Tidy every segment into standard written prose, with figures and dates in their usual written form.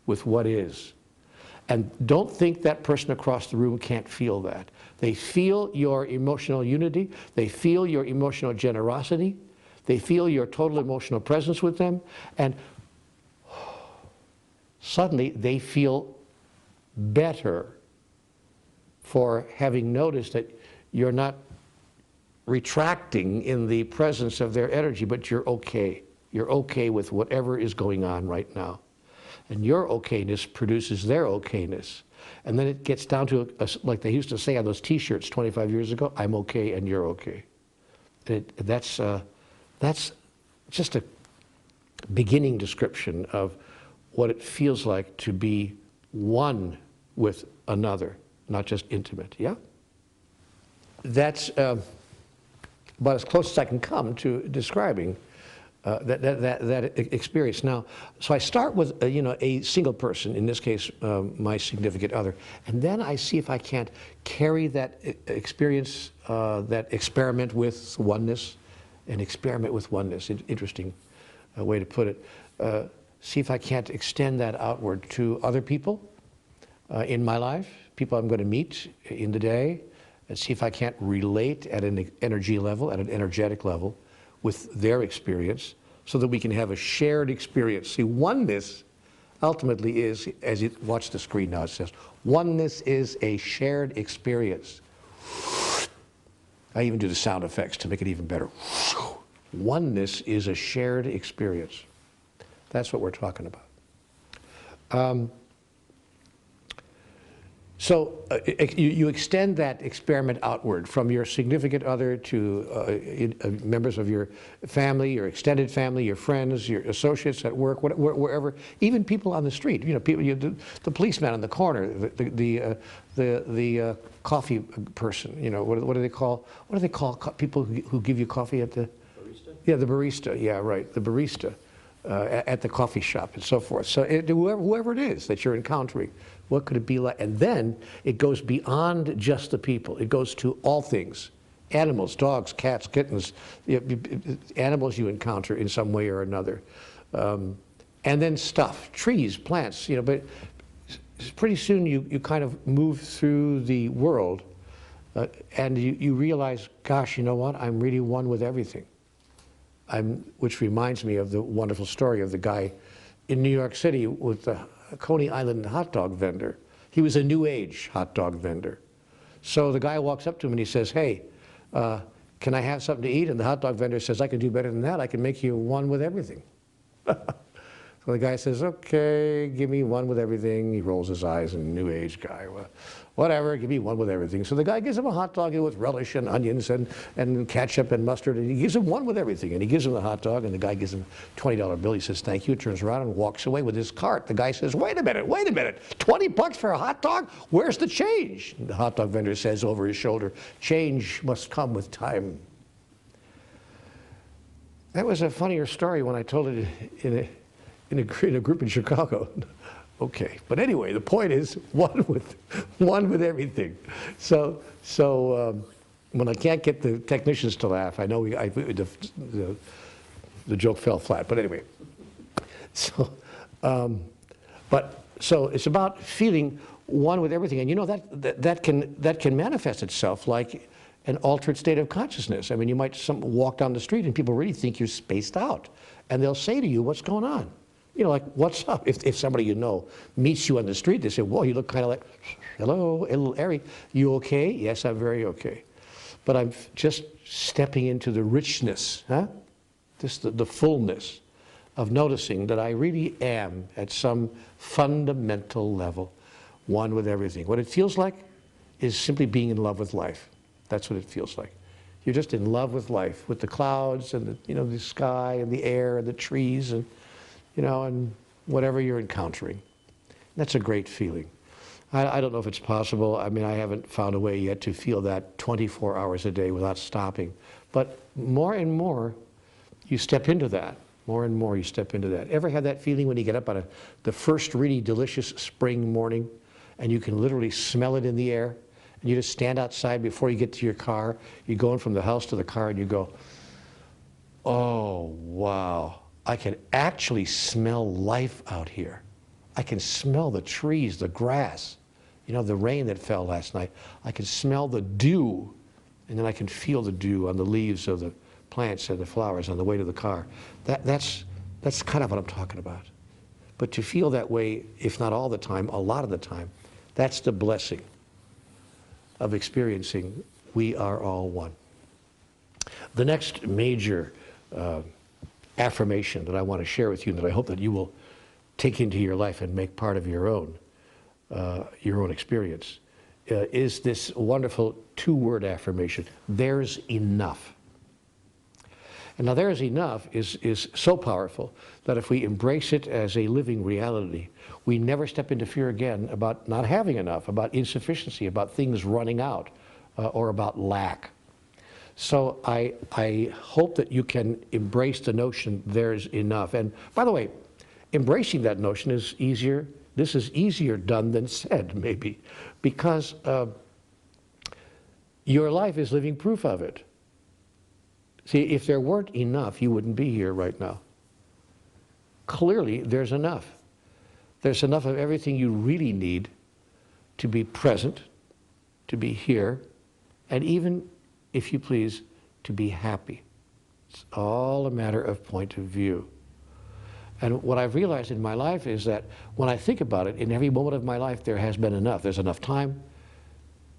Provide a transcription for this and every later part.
with what is. And don't think that person across the room can't feel that. They feel your emotional unity. They feel your emotional generosity. They feel your total emotional presence with them. And suddenly they feel better for having noticed that you're not retracting in the presence of their energy, but you're okay. You're okay with whatever is going on right now. And your okayness produces their okayness. And then it gets down to, like they used to say on those T-shirts 25 years ago, I'm okay and you're okay. That's just a beginning description of what it feels like to be one with another, not just intimate, yeah? That's about as close as I can come to describing that experience. Now, so I start with a single person, in this case my significant other, and then I see if I can't carry that experience, that experiment with oneness, and experiment with oneness, interesting way to put it, see if I can't extend that outward to other people in my life, people I'm going to meet in the day, and see if I can't relate at an energy level, at an energetic level, with their experience, so that we can have a shared experience. See, oneness ultimately is, as you watch the screen now, it says, oneness is a shared experience. I even do the sound effects to make it even better. Oneness is a shared experience. That's what we're talking about. So you extend that experiment outward from your significant other to members of your family, your extended family, your friends, your associates at work, wherever, even people on the street. You know, people, the policeman on the corner, the coffee person. You know, what do they call? What do they call people who give you coffee at the? Barista. Yeah, the barista. Yeah, right, the barista at the coffee shop and so forth. So whoever it is that you're encountering. What could it be like? And then it goes beyond just the people. It goes to all things. Animals, dogs, cats, kittens, animals you encounter in some way or another. And then stuff, trees, plants, you know, but pretty soon you kind of move through the world and you realize, gosh, you know what? I'm really one with everything. Which reminds me of the wonderful story of the guy in New York City with the Coney Island hot dog vendor. He was a new age hot dog vendor. So the guy walks up to him and he says, hey, can I have something to eat? And the hot dog vendor says, I can do better than that. I can make you one with everything. So the guy says, okay, give me one with everything. He rolls his eyes, and new age guy, well, whatever, give me one with everything. So the guy gives him a hot dog with relish and onions and ketchup and mustard, and he gives him one with everything. And he gives him the hot dog, and the guy gives him a $20 bill. He says, thank you, turns around and walks away with his cart. The guy says, wait a minute, 20 bucks for a hot dog? Where's the change? And the hot dog vendor says over his shoulder, change must come with time. That was a funnier story when I told it in a group in Chicago. Okay, but anyway, the point is one with everything. So when I can't get the technicians to laugh, I know the joke fell flat. But anyway, so it's about feeling one with everything, and you know that can manifest itself like an altered state of consciousness. I mean, you might walk down the street and people really think you're spaced out, and they'll say to you, "What's going on?" You know, like, what's up? If somebody you know meets you on the street, they say, whoa, you look kind of like, hello, a little airy. You okay? Yes, I'm very okay. But I'm just stepping into the richness, huh? Just the fullness of noticing that I really am, at some fundamental level, one with everything. What it feels like is simply being in love with life. That's what it feels like. You're just in love with life, with the clouds and the sky and the air and the trees and and whatever you're encountering. That's a great feeling. I don't know if it's possible. I mean, I haven't found a way yet to feel that 24 hours a day without stopping. But more and more, you step into that. More and more, you step into that. Ever had that feeling when you get up on the first really delicious spring morning, and you can literally smell it in the air, and you just stand outside before you get to your car, you're going from the house to the car, and you go, oh, wow. I can actually smell life out here. I can smell the trees, the grass, you know, the rain that fell last night. I can smell the dew, and then I can feel the dew on the leaves of the plants and the flowers on the way to the car. That's kind of what I'm talking about. But to feel that way, if not all the time, a lot of the time, that's the blessing of experiencing we are all one. The next major affirmation that I want to share with you, that I hope that you will take into your life and make part of your own experience, is this wonderful two-word affirmation: there's enough. And now there's enough is so powerful that if we embrace it as a living reality, we never step into fear again about not having enough, about insufficiency, about things running out, or about lack. So I hope that you can embrace the notion there's enough. And by the way, embracing that notion is easier. This is easier done than said, maybe, because your life is living proof of it. See, if there weren't enough, you wouldn't be here right now. Clearly, there's enough. There's enough of everything you really need to be present, to be here, and even, if you please, to be happy. It's all a matter of point of view. And what I've realized in my life is that when I think about it, in every moment of my life, there has been enough. There's enough time,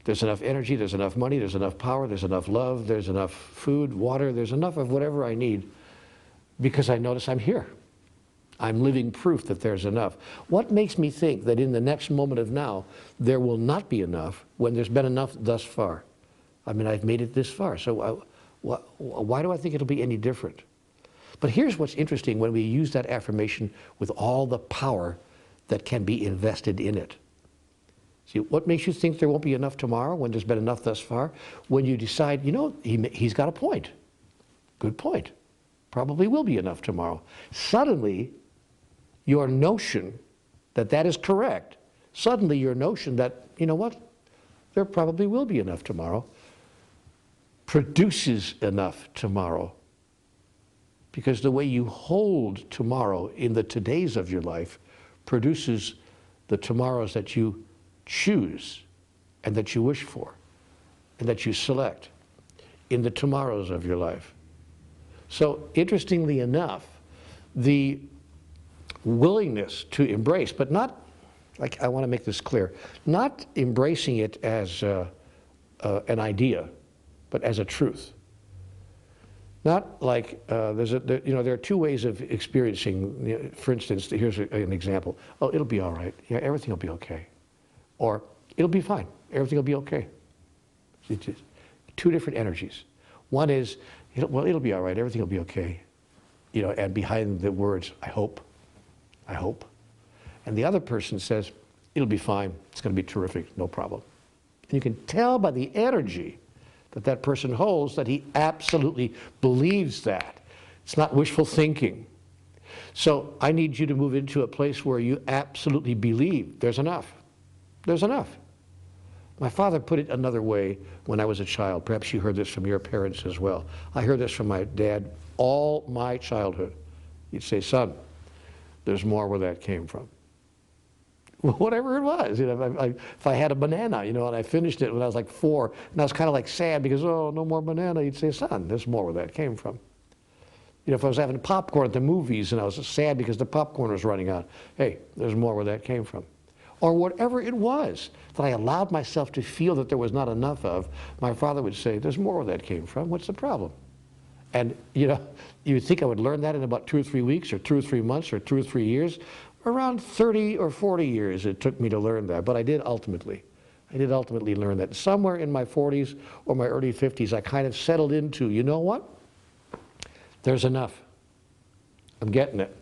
there's enough energy, there's enough money, there's enough power, there's enough love, there's enough food, water, there's enough of whatever I need, because I notice I'm here. I'm living proof that there's enough. What makes me think that in the next moment of now, there will not be enough when there's been enough thus far? I mean, I've made it this far, so why do I think it'll be any different? But here's what's interesting when we use that affirmation with all the power that can be invested in it. See, what makes you think there won't be enough tomorrow when there's been enough thus far? When you decide, you know, he's got a point. Good point. Probably will be enough tomorrow. Suddenly, your notion that that is correct, suddenly your notion that, you know what, there probably will be enough tomorrow, produces enough tomorrow. Because the way you hold tomorrow in the todays of your life produces the tomorrows that you choose and that you wish for and that you select in the tomorrows of your life. So interestingly enough, the willingness to embrace, but not, like, I want to make this clear, not embracing it as an idea, but as a truth. Not like, there are two ways of experiencing, you know, for instance, here's an example. Oh, it'll be all right. Yeah, everything will be okay. Or, it'll be fine. Everything will be okay. It's just two different energies. One is, well, it'll be all right. Everything will be okay. You know, and behind the words, I hope. I hope. And the other person says, it'll be fine. It's going to be terrific. No problem. And you can tell by the energy that that person holds that he absolutely believes that. It's not wishful thinking. So I need you to move into a place where you absolutely believe there's enough. There's enough. My father put it another way when I was a child. Perhaps you heard this from your parents as well. I heard this from my dad all my childhood. He'd say, son, there's more where that came from. Whatever it was. You know, if I had a banana, you know, and I finished it when I was like 4, and I was kind of like sad because, oh, no more banana, you'd say, son, there's more where that came from. You know, if I was having popcorn at the movies and I was sad because the popcorn was running out, hey, there's more where that came from. Or whatever it was that I allowed myself to feel that there was not enough of, my father would say, there's more where that came from. What's the problem? And, you know, you would think I would learn that in about 2 or 3 weeks or 2 or 3 months or 2 or 3 years. Around 30 or 40 years it took me to learn that, but I did ultimately. I did ultimately learn that. Somewhere in my 40s or my early 50s, I kind of settled into, you know what? There's enough. I'm getting it.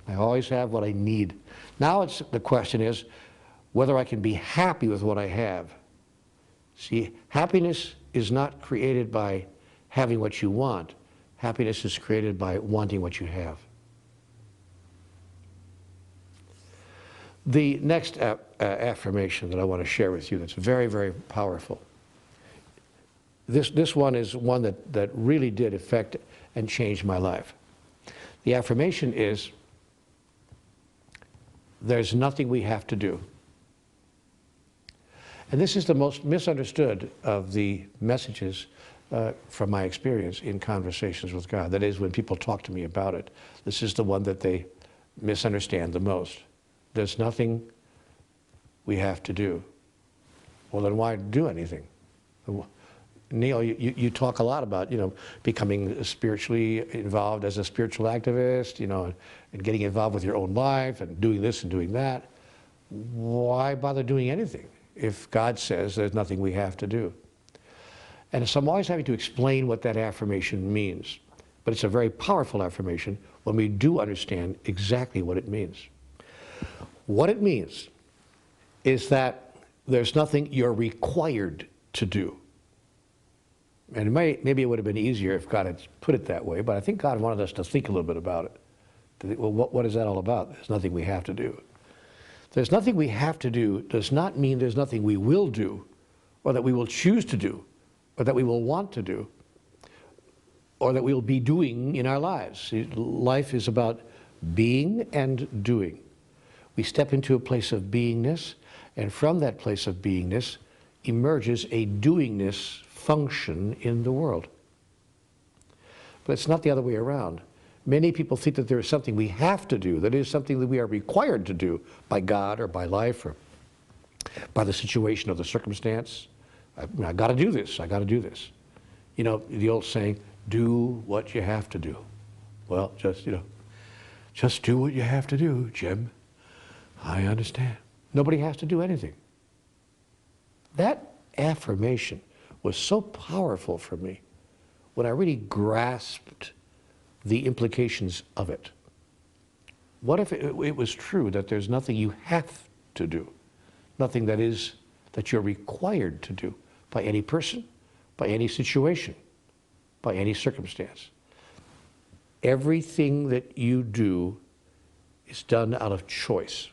I always have what I need. Now the question is whether I can be happy with what I have. See, happiness is not created by having what you want. Happiness is created by wanting what you have. The next affirmation that I want to share with you that's very, very powerful. This one is one that really did affect and change my life. The affirmation is, there's nothing we have to do. And this is the most misunderstood of the messages from my experience in conversations with God. That is, when people talk to me about it, this is the one that they misunderstand the most. There's nothing we have to do. Well, then why do anything? Neil, you talk a lot about, becoming spiritually involved as a spiritual activist, and getting involved with your own life and doing this and doing that. Why bother doing anything if God says there's nothing we have to do? And so I'm always having to explain what that affirmation means. But it's a very powerful affirmation when we do understand exactly what it means. What it means is that there's nothing you're required to do. And maybe it would have been easier if God had put it that way, but I think God wanted us to think a little bit about it. To think, well, what is that all about? There's nothing we have to do. There's nothing we have to do does not mean there's nothing we will do, or that we will choose to do, or that we will want to do, or that we will be doing in our lives. See, life is about being and doing. We step into a place of beingness, and from that place of beingness emerges a doingness function in the world. But it's not the other way around. Many people think that there is something we have to do, that is something that we are required to do by God or by life or by the situation or the circumstance. I got to do this, I got to do this. The old saying, do what you have to do. Well, just do what you have to do, Jim. I understand. Nobody has to do anything. That affirmation was so powerful for me when I really grasped the implications of it. What if it was true that there's nothing you have to do, nothing that you're required to do by any person, by any situation, by any circumstance? Everything that you do is done out of choice.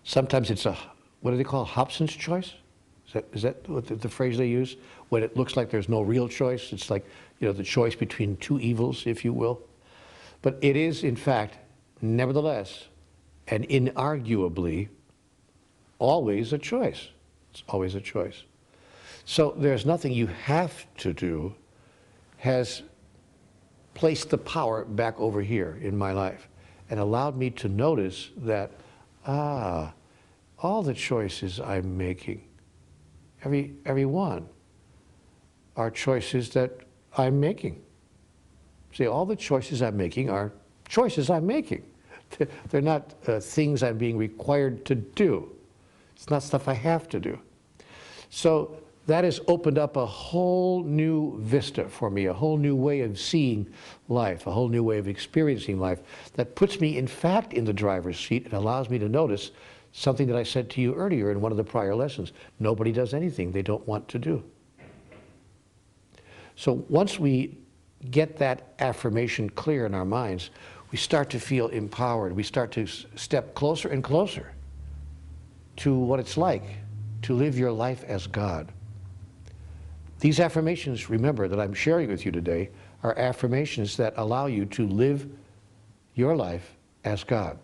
Sometimes it's what do they call Hobson's choice? Is that what the phrase they use? When it looks like there's no real choice, it's like, the choice between two evils, if you will. But it is, in fact, nevertheless, and inarguably, always a choice. It's always a choice. So there's nothing you have to do has placed the power back over here in my life and allowed me to notice that, all the choices I'm making, every one, are choices that I'm making. See, all the choices I'm making are choices I'm making. They're not things I'm being required to do. It's not stuff I have to do. So that has opened up a whole new vista for me, a whole new way of seeing life, a whole new way of experiencing life that puts me, in fact, in the driver's seat and allows me to notice something that I said to you earlier in one of the prior lessons. Nobody does anything they don't want to do. So once we get that affirmation clear in our minds, we start to feel empowered. We start to step closer and closer to what it's like to live your life as God. These affirmations, remember, that I'm sharing with you today are affirmations that allow you to live your life as God.